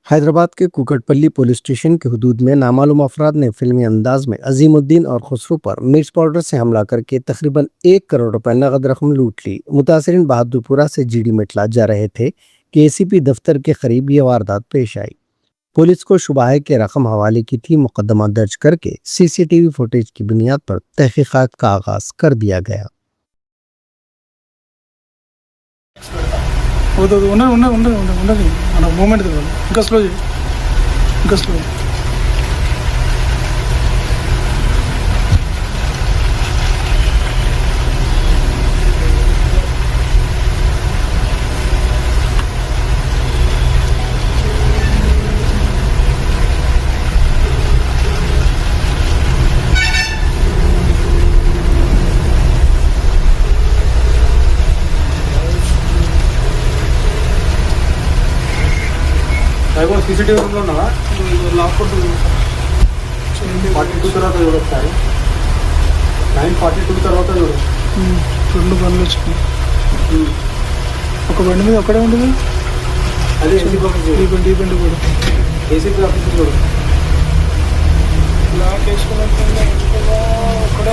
हैदराबाद के Kukatpally police station की हदूद में नामालूम अफराद ने फिल्मी अंदाज में अजीमुद्दीन और खुसरो पर मिर्च पाउडर से हमला करके तकरीबन 1 करोड़ रुपए नगद रकम लूट ली। मुतासरीन बहादुरपुरा से जीडी मेटला जा रहे थे कि एसीपी दफ्तर के करीब ये वारदात पेश आई। पुलिस को शुबा है कि रकम हवाले की थी। मुकदमा दर्ज करके सीसीटीवी फुटेज की बुनियाद पर तहकीकात का आगाज कर दिया गया। ఉండదు మన మూమెంట్ తెలియదు. ఇంకా స్లో చేయి, ఇంకా స్లో. సీసీటీవీ రూమ్లో ఉన్నావా? లాక్కుంటుంది. 42 తర్వాత చూడు ఒకసారి. 9:42 తర్వాత చూడు. 2 బండ్లు వచ్చినాయి. ఒక బండి మీద ఒక్కడే ఉంటుంది. అదే ఈ బండి కూడా ఏసీపీ ఆఫీస్ చూడు. లాక్ వేసుకున్నట్టు ఒక్కడే